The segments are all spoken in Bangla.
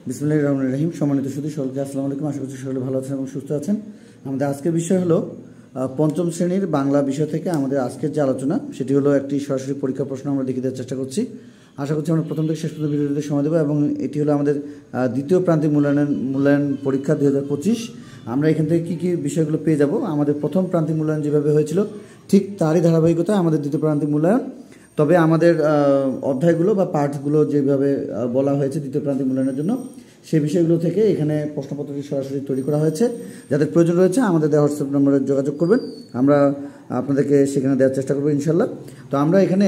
বিসমিল্লাহির রহমানির রহিম। সম্মানিত সুধী সকলকে আসসালামু আলাইকুম। আশা করছি সকলে ভালো আছেন এবং সুস্থ আছেন। আমাদের আজকের বিষয় হলো পঞ্চম শ্রেণীর বাংলা বিষয় থেকে আমাদের আজকের যে আলোচনা সেটি হলো একটি সরাসরি পরীক্ষা প্রশ্ন আমরা লিখে দেওয়ার চেষ্টা করছি। আশা করছি আমরা প্রথম থেকে শেষ পর্যন্ত ভিডিওতে সময় দেবো এবং এটি হলো আমাদের দ্বিতীয় প্রান্তিক মূল্যায়ন পরীক্ষা 2025। আমরা এখান থেকে কী কী বিষয়গুলো পেয়ে যাব, আমাদের প্রথম প্রান্তিক মূল্যায়ন যেভাবে হয়েছিল ঠিক তারই ধারাবাহিকতায় আমাদের দ্বিতীয় প্রান্তিক মূল্যায়ন। তবে আমাদের অধ্যায়গুলো বা পাঠগুলো যেভাবে বলা হয়েছে দ্বিতীয় প্রান্তিক মূল্যায়নের জন্য সেই বিষয়গুলো থেকে এখানে প্রশ্নপত্রটি সরাসরি তৈরি করা হয়েছে। যাদের প্রয়োজন রয়েছে আমাদের দেওয়া হোয়াটসঅ্যাপ নম্বরে যোগাযোগ করবেন, আমরা আপনাদেরকে সেখানে দেওয়ার চেষ্টা করবো ইনশাল্লাহ। তো আমরা এখানে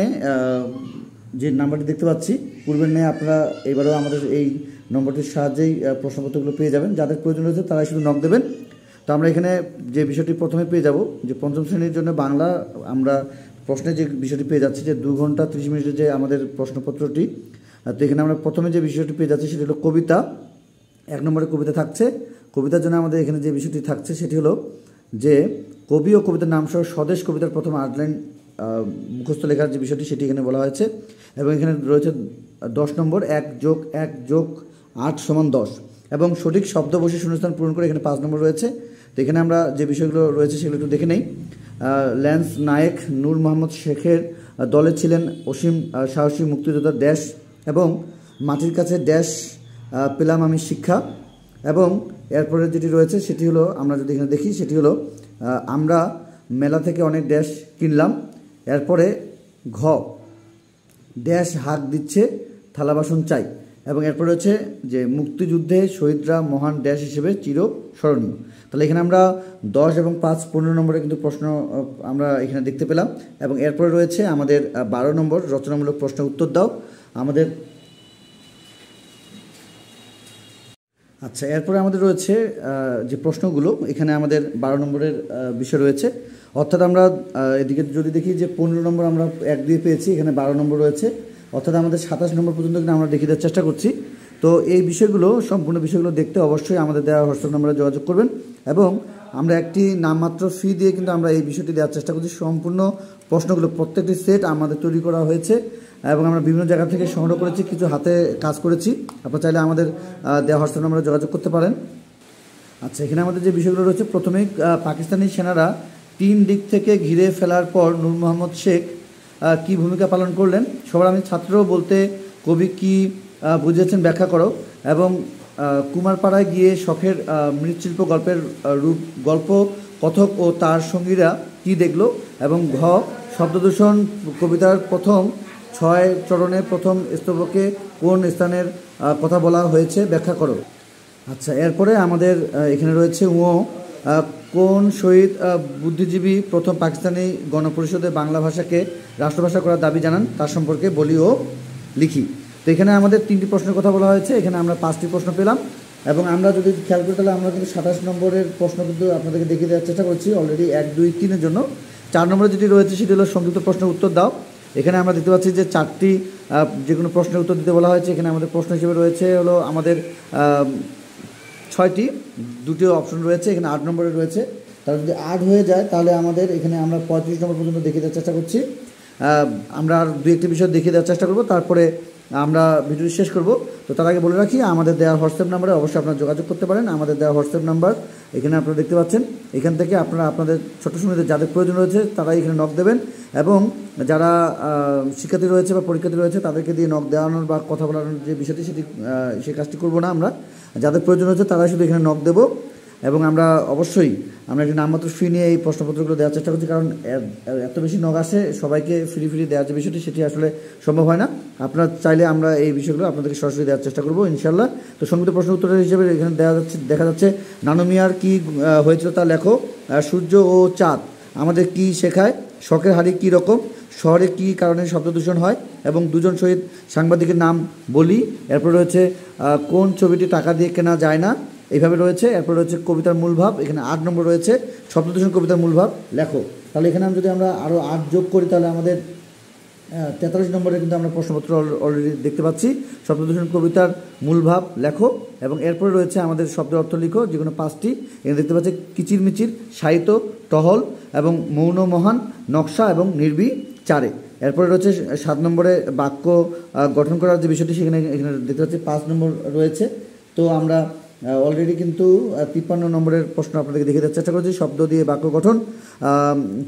যে নাম্বারটি দেখতে পাচ্ছি পূর্বের ন্যায় আপনারা এবারেও আমাদের এই নম্বরটির সাহায্যেই প্রশ্নপত্রগুলো পেয়ে যাবেন। যাদের প্রয়োজন রয়েছে তারাই শুধু নক দেবেন। তো আমরা এখানে যে বিষয়টি প্রথমে পেয়ে যাব যে পঞ্চম শ্রেণীর জন্য বাংলা আমরা প্রশ্নের যে বিষয়টি পেয়ে যাচ্ছি যে 2 ঘন্টা 30 মিনিটের যে আমাদের প্রশ্নপত্রটি। তো এখানে আমরা প্রথমে যে বিষয়টি পেয়ে যাচ্ছি সেটি হলো কবিতা। 1 নম্বরে কবিতা থাকছে। কবিতার জন্য আমাদের এখানে যে বিষয়টি থাকছে সেটি হলো যে কবি ও কবিতার নাম সহ স্বদেশ কবিতার প্রথম 8 লাইন মুখস্থ লেখার যে বিষয়টি সেটি এখানে বলা হয়েছে। এবং এখানে রয়েছে 10 নম্বর 1 + 1 + 8 = 10 এবং সঠিক শব্দ বসে শূন্যস্থান পূরণ করে এখানে 5 নম্বর রয়েছে। তো এখানে আমরা যে বিষয়গুলো রয়েছে সেগুলো একটু দেখে নেই। ল্যান্স নায়েক নূর মোহাম্মদ শেখের দলে ছিলেন অসীম সাহসী মুক্তিযোদ্ধা ড্যাশ এবং মাটির কাছে ড্যাশ পেলাম আমি শিক্ষা। এবং এরপরে যেটি রয়েছে সেটি হলো আমরা যদি এখানে দেখি সেটি হলো আমরা মেলা থেকে অনেক ড্যাশ কিনলাম। এরপরে ঘ ড্যাশ হাঁক দিচ্ছে থালা বাসন চাই। এবং এরপরে রয়েছে যে মুক্তিযুদ্ধে শহীদরা মহান ড্যাশ হিসেবে চিরস্মরণীয়। তাহলে এখানে আমরা 10 এবং 5 15 নম্বরে কিন্তু প্রশ্ন আমরা এখানে দেখতে পেলাম। এবং এরপরে রয়েছে আমাদের 12 নম্বর রচনামূলক প্রশ্ন উত্তর দাও। আমাদের এরপরে আমাদের রয়েছে যে প্রশ্নগুলো এখানে আমাদের 12 নম্বরের বিষয় রয়েছে। অর্থাৎ আমরা এদিকে যদি দেখি যে 15 নম্বর আমরা 1-2 পেয়েছি, এখানে 12 নম্বর রয়েছে, অর্থাৎ আমাদের 27 নম্বর পর্যন্ত কিন্তু আমরা দেখিয়ে দেওয়ার চেষ্টা করছি। তো এই বিষয়গুলো সম্পূর্ণ বিষয়গুলো দেখতে অবশ্যই আমাদের দেওয়া হোয়াটসঅ্যাপ নম্বরে যোগাযোগ করবেন। এবং আমরা একটি নামমাত্র ফি দিয়ে কিন্তু আমরা এই বিষয়টি দেওয়ার চেষ্টা করছি। সম্পূর্ণ প্রশ্নগুলো প্রত্যেকটি সেট আমাদের তৈরি করা হয়েছে এবং আমরা বিভিন্ন জায়গা থেকে সংগ্রহ করেছি, কিছু হাতে কাজ করেছি। আপনারা চাইলে আমাদের দেওয়া হোয়াটসঅ্যাপ নম্বরে যোগাযোগ করতে পারেন। এখানে আমাদের যে বিষয়গুলো রয়েছে, প্রথমেই পাকিস্তানি সেনারা 3 দিক থেকে ঘিরে ফেলার পর নূর মোহাম্মদ শেখ কী ভূমিকা পালন করলেন? সবার আমি ছাত্র বলতে কবি কি বুঝিয়েছেন ব্যাখ্যা করো। এবং কুমারপাড়ায় গিয়ে শখের মৃৎশিল্প গল্পের গল্প কথক ও তার সঙ্গীরা কি দেখলো? এবং ঘ শব্দদূষণ কবিতার প্রথম 6 চরণে প্রথম স্তবকে কোন স্থানের কথা বলা হয়েছে ব্যাখ্যা করো। এরপরে আমাদের এখানে রয়েছে কোন শহীদ বুদ্ধিজীবী প্রথম পাকিস্তানি গণপরিষদে বাংলা ভাষাকে রাষ্ট্রভাষা করার দাবি জানান, তার সম্পর্কে বলি ও লিখি। তো এখানে আমাদের 3টি প্রশ্নের কথা বলা হয়েছে, এখানে আমরা 5টি প্রশ্ন পেলাম। এবং আমরা যদি খেয়াল করি তাহলে আমরা কিন্তু 27 নম্বরের প্রশ্ন কিন্তু আপনাদেরকে দেখিয়ে দেওয়ার চেষ্টা করছি অলরেডি 1 2 3-এর জন্য। 4 নম্বরে যেটি রয়েছে সেটি হলো সংক্ষিপ্ত প্রশ্নের উত্তর দাও। এখানে আমরা দেখতে পাচ্ছি যে 4টি যে কোনো প্রশ্নের উত্তর দিতে বলা হয়েছে। এখানে আমাদের প্রশ্ন হিসেবে রয়েছে হলো আমাদের 6টি, 2টি অপশন রয়েছে। এখানে 8 নম্বরে রয়েছে। তাহলে যদি 8 হয়ে যায় তাহলে আমাদের এখানে আমরা 35 নম্বর পর্যন্ত দেখিয়ে দেওয়ার চেষ্টা করছি। আমরা আর 2-1টি বিষয় দেখিয়ে দেওয়ার চেষ্টা করব, তারপরে আমরা ভিডিওটি শেষ করব। তো তার আগে বলে রাখি আমাদের দেওয়া হোয়াটসঅ্যাপ নাম্বারে অবশ্যই আপনারা যোগাযোগ করতে পারেন। আমাদের দেওয়া হোয়াটসঅ্যাপ নাম্বার এখানে আপনারা দেখতে পাচ্ছেন। এখান থেকে আপনারা আপনাদের ছোটো সময়তে যাদের প্রয়োজন রয়েছে তারাই এখানে নক দেবেন। এবং যারা শিক্ষার্থী রয়েছে বা পরীক্ষার্থী রয়েছে তাদেরকে দিয়ে নক দেওয়ানোর বা কথা বলানোর যে বিষয়টি সেটি সেই কাজটি করব না। আমরা যাদের প্রয়োজন রয়েছে তারাই শুধু এখানে নক দেবো। এবং আমরা অবশ্যই আমরা একটি নামমাত্র ফি নিয়ে এই প্রশ্নপত্রগুলো দেওয়ার চেষ্টা করছি, কারণ এত বেশি নক আসে সবাইকে ফ্রি দেওয়ার যে বিষয়টি সেটি আসলে সম্ভব হয় না। আপনারা চাইলে আমরা এই বিষয়গুলো আপনাদেরকে সরাসরি দেওয়ার চেষ্টা করবো ইনশাল্লাহ। তো সংক্ষিপ্ত প্রশ্ন উত্তরের হিসেবে এখানে দেখা যাচ্ছে নানু মিয়ার কী হয়েছিল তা লেখো। সূর্য ও চাঁদ আমাদের কি শেখায়? শখের হাড়ি কী রকম? শহরে কী কারণে শব্দদূষণ হয়? এবং 2 জন শহীদ সাংবাদিকের নাম বলি। এরপর রয়েছে কোন ছবিটি টাকা দিয়ে কেনা যায় না? এইভাবে রয়েছে। এরপর রয়েছে কবিতার মূল ভাব। এখানে 8 নম্বর রয়েছে শব্দদূষণ কবিতার মূল ভাব লেখো। তাহলে এখানে যদি আমরা আরও 8 যোগ করি তাহলে আমাদের 43 নম্বরে কিন্তু আমরা প্রশ্নপত্র অলরেডি দেখতে পাচ্ছি। শব্দদূষণ কবিতার মূল ভাব লেখো। এবং এরপরে রয়েছে আমাদের শব্দের অর্থ লিখো, যে কোনো 5টি। এখানে দেখতে পাচ্ছি কিচিরমিচির, সাহিত্য, টহল এবং মৌন মহান, নকশা এবং নির্বিচারে। এরপরে রয়েছে 7 নম্বরে বাক্য গঠন করার যে বিষয়টি এখানে দেখতে পাচ্ছি 5 নম্বর রয়েছে। তো তো আমরা অলরেডি কিন্তু 53 নম্বরের প্রশ্ন আপনাদেরকে দেখে দেওয়ার চেষ্টা করছি। শব্দ দিয়ে বাক্য গঠন,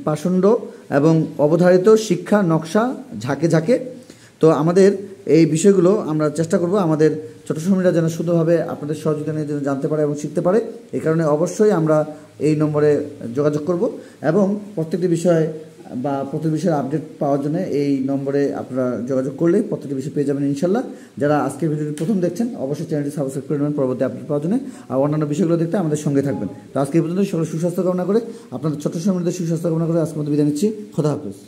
পাষণ্ড এবং অবধারিত, শিক্ষা, নকশা, ঝাঁকে ঝাঁকে। তো আমাদের এই বিষয়গুলো আমরা চেষ্টা করব আমাদের ছোট শ্রমিকরা যেন শুধুভাবে আপনাদের সহযোগিতা নিয়ে যেন জানতে পারে এবং শিখতে পারে। এই কারণে অবশ্যই আমরা এই নম্বরে যোগাযোগ করব এবং প্রত্যেকটি বিষয় বা প্রত্যেক বিষয়ের আপডেট পাওয়ার জন্য এই নম্বরে আপনারা যোগাযোগ করলে প্রত্যেকটি বিষয় পেয়ে যাবেন ইনশাল্লাহ। যারা আজকের ভিডিওটি প্রথম দেখছেন অবশ্যই চ্যানেলটি সাবস্ক্রাইব করে নেবেন পরবর্তী আপডেট পাওয়ার জন্য, আর অন্যান্য বিষয়গুলো দেখতে আমাদের সঙ্গে থাকবেন। তো আজকে এই পর্যন্ত সকলের সুস্বাস্থ্য কামনা করে, আপনাদের ছোট শ্রমিকদের সুস্বাস্থ্য কামনা করে আজকের মতো বিদায় নিচ্ছি। খোদা হাফেজ।